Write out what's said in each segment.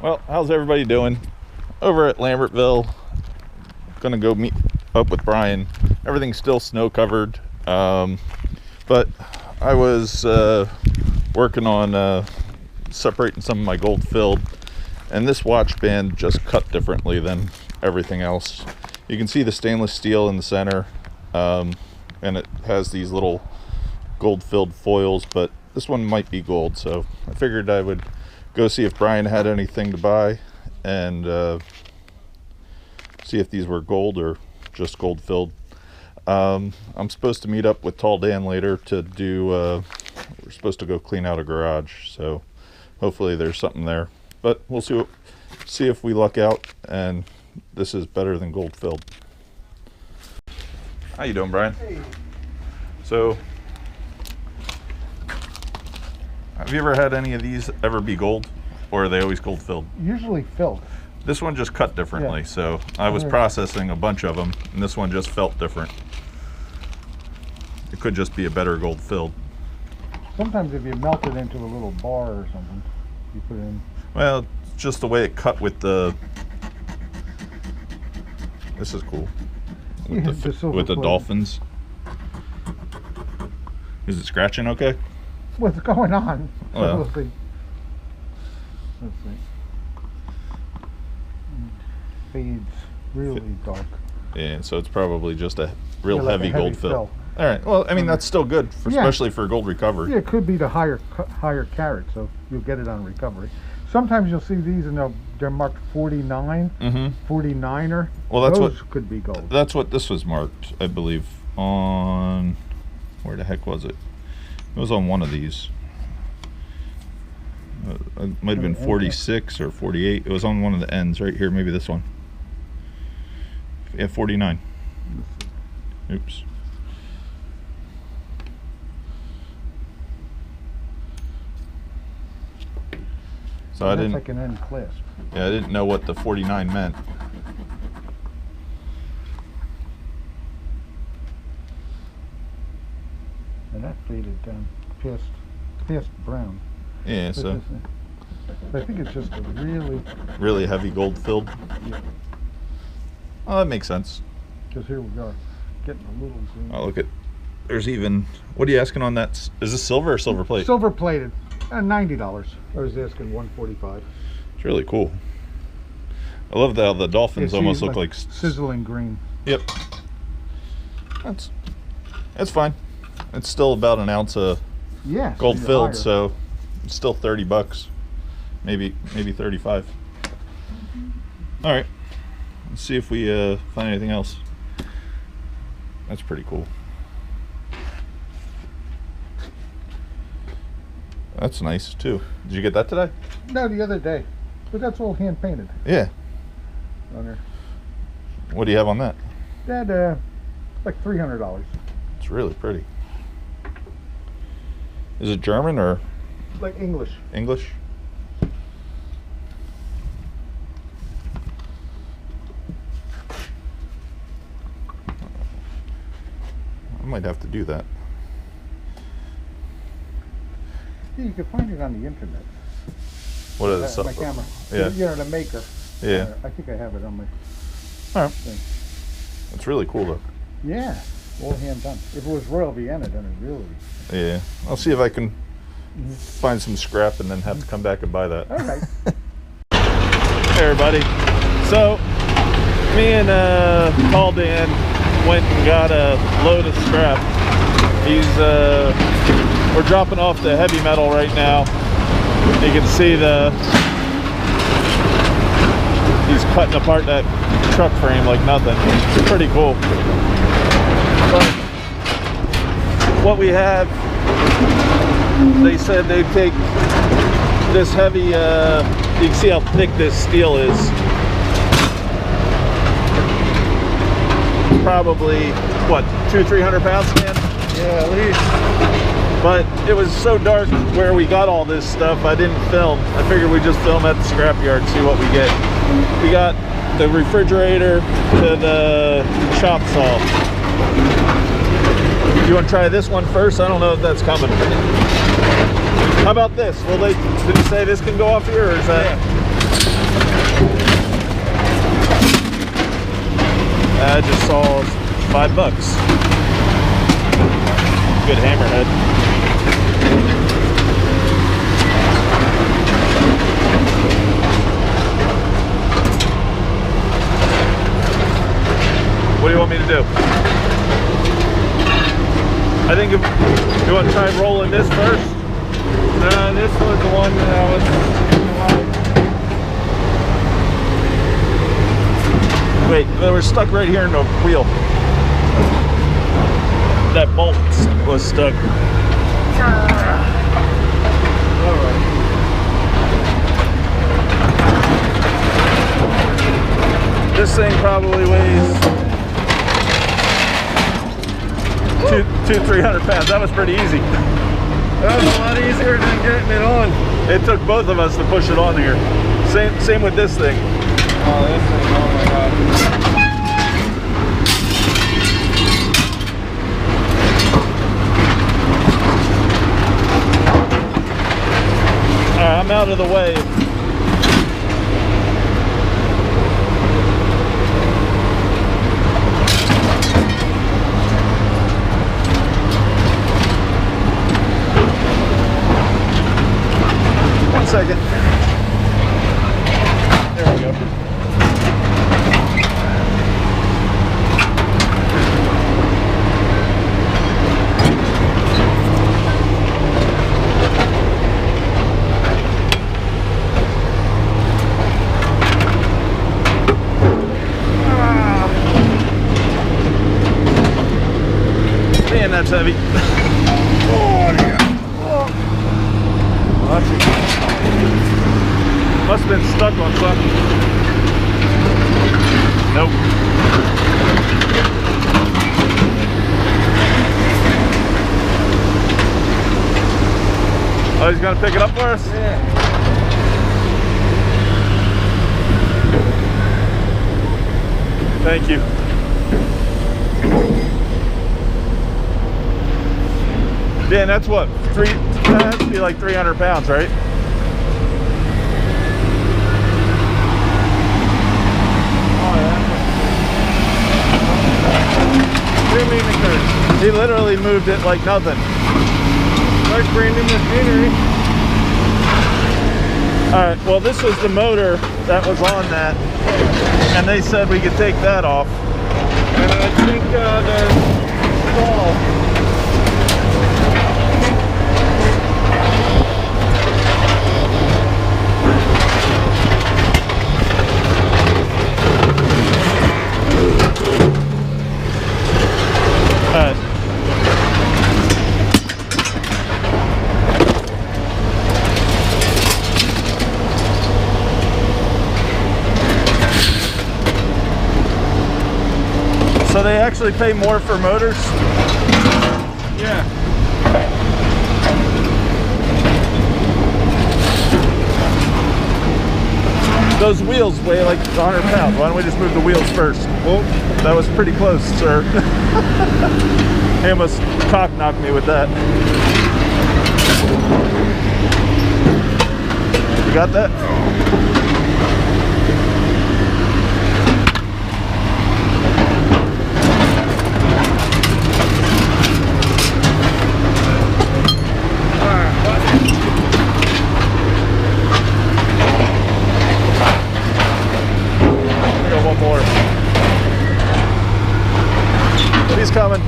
Well, how's everybody doing? Over at Lambertville, gonna go meet up with Brian. Everything's still snow covered, but I was working on separating some of my gold filled, and this watch band just cut differently than everything else. You can see the stainless steel in the center, and it has these little gold filled foils, but this one might be gold, so I figured I would go see if Brian had anything to buy and see if these were gold or just gold filled. I'm supposed to meet up with Tall Dan later to do, we're supposed to go clean out a garage, so hopefully there's something there. But we'll see if we luck out and this is better than gold filled. How you doing, Brian? Hey. So, have you ever had any of these ever be gold, or are they always gold filled? Usually filled. This one just cut differently, Yeah. so I was processing a bunch of them, and this one just felt different. It could just be a better gold filled. Sometimes if you melt it into a little bar or something, you put it in. Well, it's just the way it cut with the. This is cool. With Yeah, the silver with the plate. dolphins. Is it scratching okay? What's going on? So Well. we'll see. Let's see. It fades really dark. Yeah, so it's probably just a real Yeah, like a heavy gold fill. fill. All right. Well, I mean that's still good, for, Yeah. especially for gold recovery. Yeah, it could be the higher carat, so you'll get it on recovery. Sometimes you'll see these and they're marked 49, 49er. Well, that's Those what- could be gold. That's what this was marked, I believe, on. Where the heck was it? It was on one of these. It might have been 46 or 48. It was on one of the ends right here. Maybe this one. Yeah, 49. Oops. So I That's didn't. like an end clasp. Yeah, I didn't know what the 49 meant. And that faded down past brown. Yeah, But so I think it's just a really, really heavy gold filled. yeah, Oh, that makes sense. because here we are, getting a little green. Oh, look at. There's even. What are you asking on that? Is this silver or silver plate? Silver plated, $90. I was asking $145. It's really cool. I love how the dolphins Yeah, see, almost it's look like. sizzling green. Yep. That's fine. It's still about an ounce of Yeah. so gold you're filled, higher. so it's still $30. Maybe 35. All right. Let's see if we find anything else. That's pretty cool. That's nice too. Did you get that today? No, the other day, but that's all hand painted Yeah. on there. What do you have on that? That like $300. It's really pretty. Is it German or Like English. English? I might have to do that. Yeah, you can find it on the internet. What is My camera. Yeah. You know, the maker. Yeah. I think I have it on my All right. thing. It's really cool though. Yeah, all hand done. If it was Royal Vienna, then it really. Yeah. I'll see if I can find some scrap and then have to come back and buy that. All right. Hey everybody. So me and Tall Dan went and got a load of scrap. We're dropping off the heavy metal right now. You can see he's cutting apart that truck frame like nothing. It's pretty cool. But what we have, they said they'd take this heavy, you can see how thick this steel is. Probably, what, 200-300 pounds, man? Yeah, at least. But it was so dark where we got all this stuff, I didn't film. I figured we'd just film at the scrapyard, see what we get. We got the refrigerator to the chop saw. You want to try this one first? I don't know if that's coming. How about this? Did he say this can go off here, or is that? Yeah. $5. Good hammerhead. What do you want me to do? I think if you want to try rolling this first. This was the one that I was. Wait, they were stuck right here in the wheel. That bolt was stuck. Alright. This thing probably weighs 300 pounds. That was pretty easy. That was a lot easier than getting it on. It took both of us to push it on here. Same with this thing. Oh, this thing, oh my god. I'm out of the way. One second. There we go. Man, that's heavy. Oh, yeah. Oh. Must have been stuck on something. Nope. Oh, he's gonna pick it up for us? Yeah. Thank you. Dan, that's what? That has to be like 300 pounds, right? He literally moved it like nothing. Like brand new machinery. Alright, well this was the motor that was on that. And they said we could take that off. And I think the stall. So they actually pay more for motors? Yeah. Those wheels weigh like 100 pounds. Why don't we just move the wheels first? Well, that was pretty close, sir. He almost cock knocked me with that. You got that? He's coming.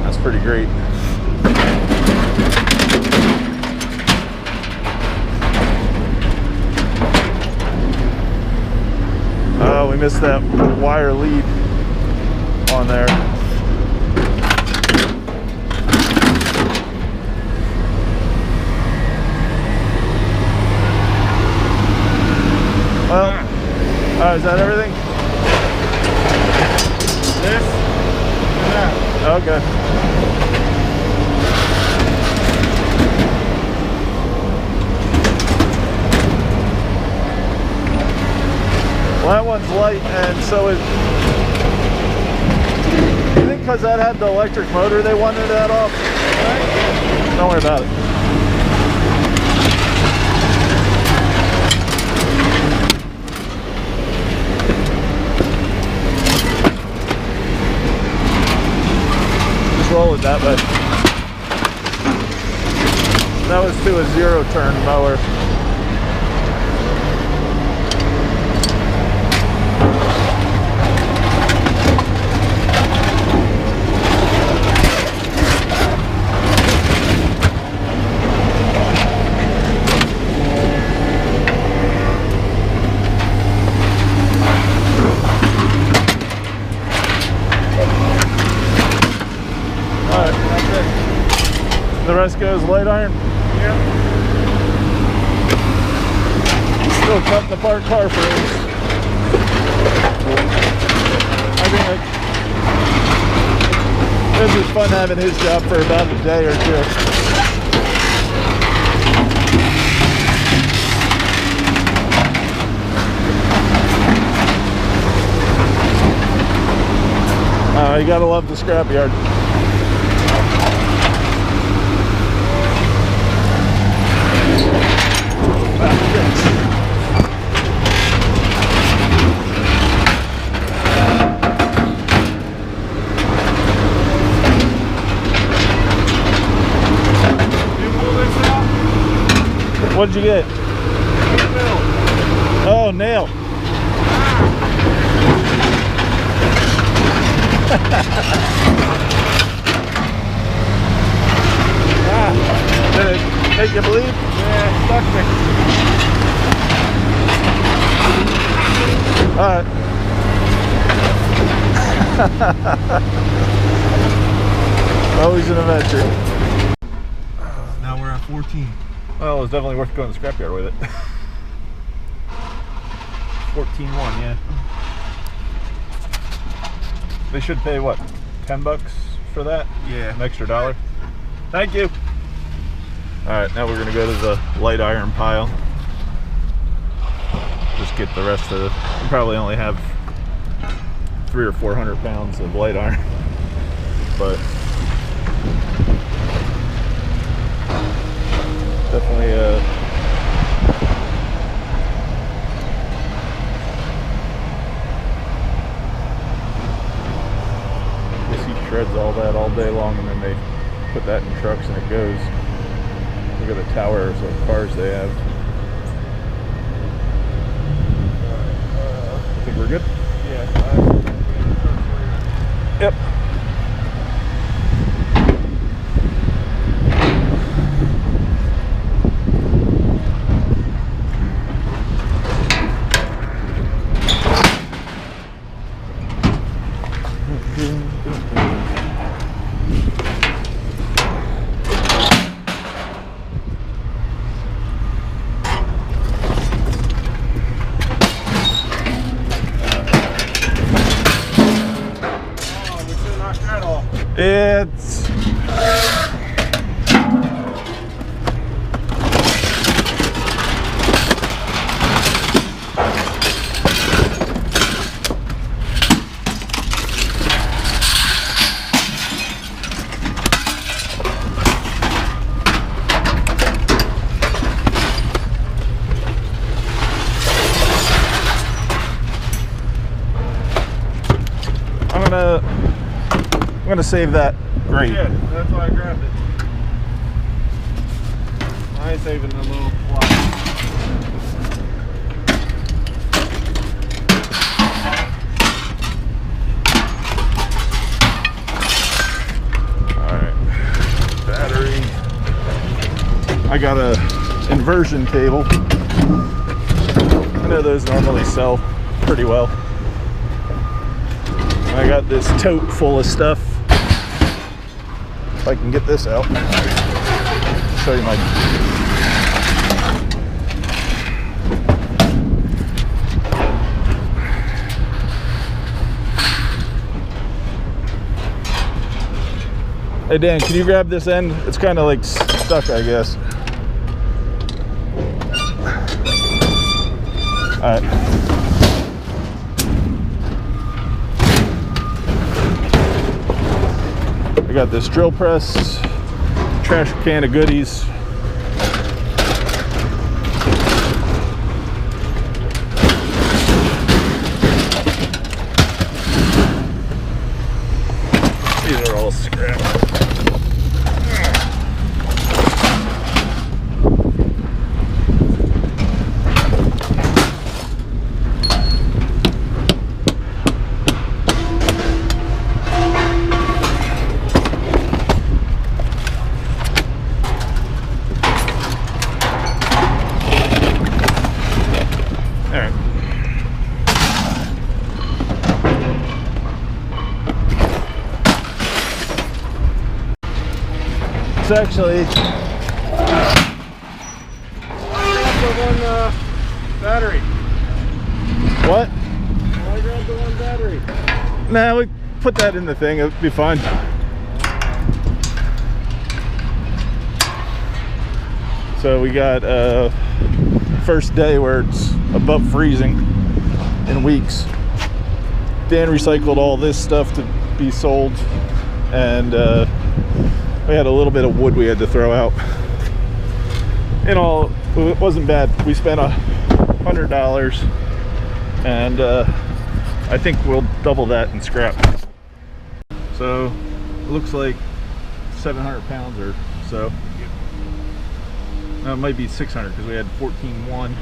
That's pretty great. Oh, we missed that wire lead on there. Well, is that everything? This and that. Okay. Well, that one's light, and so is. You think because that had the electric motor, they wanted that off? Don't worry about it. roll it that way. That was to a 0-turn mower. The rest goes light iron? Yeah. Still cutting apart car frames. I think this is fun having his job for about a day or two. You gotta love the scrapyard. What did you get? Oh, nail. Did it make you bleed? Yeah, it stuck me. Alright. Always an adventure. Now we're at 14. Well, it was definitely worth going to the scrapyard with it. 14-1, yeah. They should pay what, $10 for that? Yeah. An extra $1. Thank you. All right, now we're gonna go to the light iron pile. Just get the rest of it. We probably only have 300 or 400 pounds of light iron, but definitely he shreds all that all day long, and then they put that in trucks and it goes. Look at the towers of cars they have. I think we're good? Yeah. Yep. It's I'm gonna save that grate. Yeah, that's why I grabbed it. I ain't saving the little block. Alright. Battery. I got a inversion cable. I know those normally sell pretty well. I got this tote full of stuff. If I can get this out, show you my. Hey Dan, can you grab this end? It's kind of like stuck, I guess. All right. I got this drill press, trash can of goodies. These are all all scrap. It's actually one battery. what? I grabbed the one battery. Nah, we put that in the thing. It'll be fine. So we got first day where it's above freezing in weeks. Dan recycled all this stuff to be sold, and we had a little bit of wood we had to throw out. In all, it wasn't bad. We spent $100, and I think we'll double that in scrap. So it looks like 700 pounds or so. No, it might be 600 because we had 14.1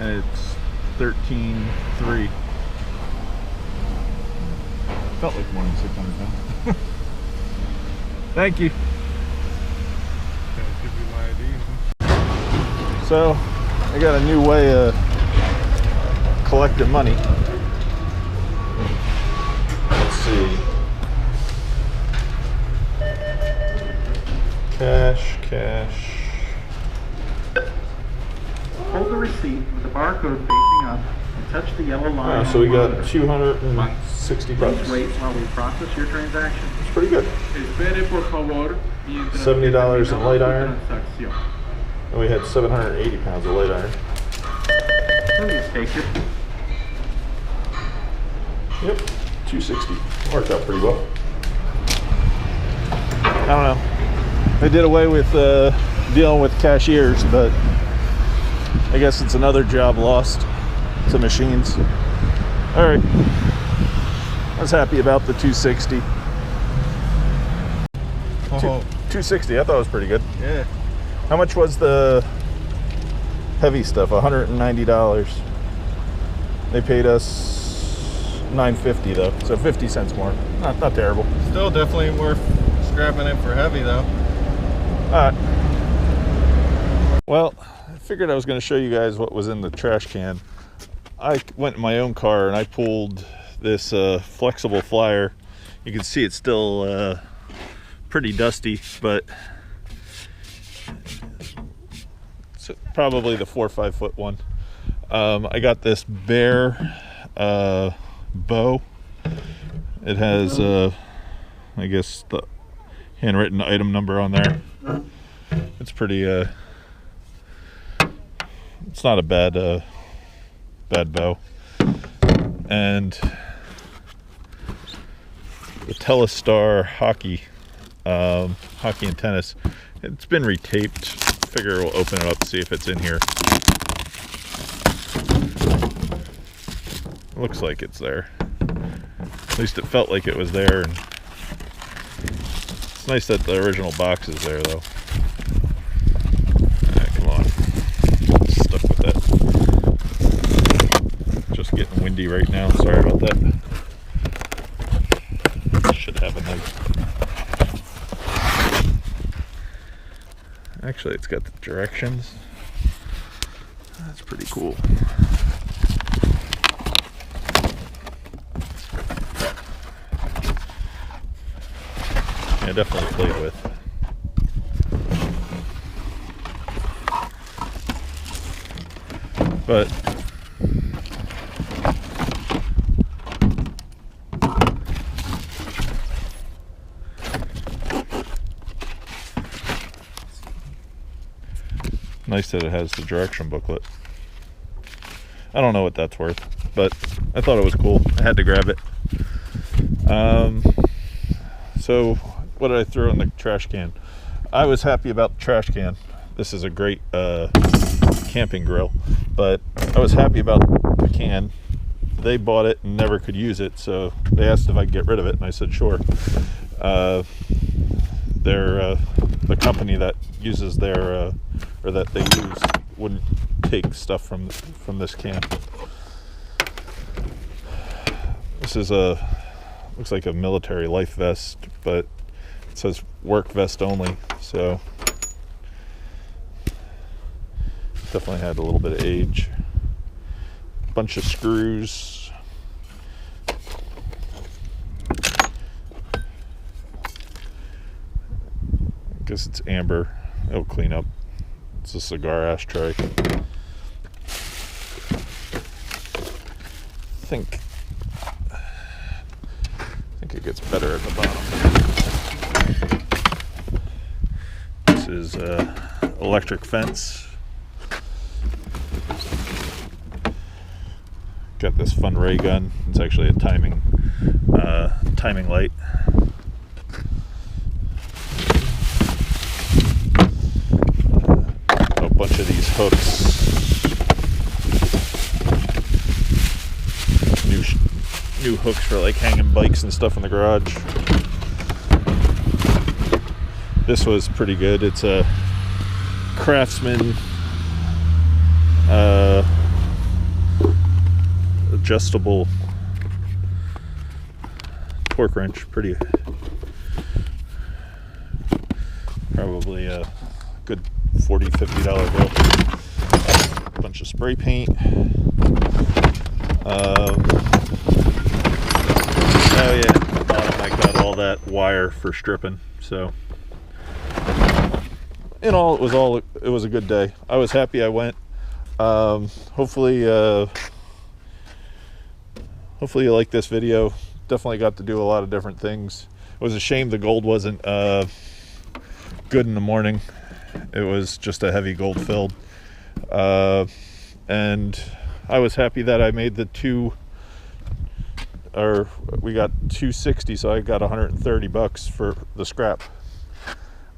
and it's 13.3. Felt like more than 600 pounds. Thank you. Give you my ID. So I got a new way of collecting money. Let's see. Cash. Hold the receipt with the barcode facing up and touch the yellow line. So we got 260 bucks. Please wait while we process your transaction. It's pretty good. Espere por favor. $70 in light iron. And we had 780 pounds of light iron. Please take it. Yep, 260. Worked out pretty well. I don't know. They did away with dealing with cashiers, but I guess it's another job lost to machines. All right. I was happy about the 260. 260, I thought it was pretty good. Yeah. How much was the heavy stuff? $190. They paid us $9.50 though, so 50 cents more. Not terrible. Still definitely worth scrapping it for heavy though. All right. Well, I figured I was going to show you guys what was in the trash can. I went in my own car and I pulled this flexible flyer. You can see it's still pretty dusty, but it's probably the 4 or 5 foot one. I got this Bear bow. It has I guess the handwritten item number on there. It's pretty it's not a bad bow. And the Telestar hockey and tennis, it's been retaped. Figure we'll open it up and see if it's in here. Looks like it's there. At least it felt like it was there, and it's nice that the original box is there though. Come on. Stuck with that. Just getting windy right now. Sorry about that. Should have a knife. Actually, it's got the directions. That's pretty cool. Yeah, definitely played with. But nice that it has the direction booklet. I don't know what that's worth, but I thought it was cool. I had to grab it. So what did I throw in the trash can? I was happy about the trash can. This is a great camping grill, but I was happy about the can. They bought it and never could use it, so they asked if I could get rid of it, and I said sure. the company that uses their or that they use wouldn't take stuff from this can. This is looks like a military life vest, but it says work vest only, so definitely had a little bit of age. Bunch of screws. I guess it's amber. It'll clean up. It's a cigar ashtray. I think it gets better at the bottom. This is electric fence. Got this fun ray gun. It's actually a timing light. A bunch of these hooks. New hooks for like hanging bikes and stuff in the garage. This was pretty good. It's a Craftsman adjustable torque wrench. Pretty, probably a good $40-50 bill. Bunch of spray paint. Oh yeah, I got all that wire for stripping. So in all, it was a good day. I was happy I went. Hopefully you like this video. Definitely got to do a lot of different things. It was a shame the gold wasn't good in the morning. It was just a heavy gold filled, and I was happy that I made we got 260, so I got $130 for the scrap.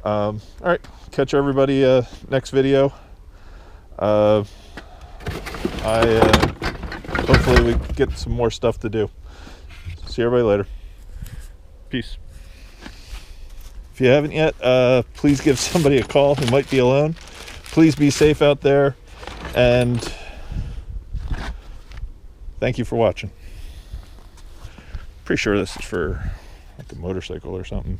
All right, catch everybody next video. Hopefully we get some more stuff to do. See everybody later. Peace. If you haven't yet, please give somebody a call who might be alone. Please be safe out there, and thank you for watching. Pretty sure this is for like a motorcycle or something.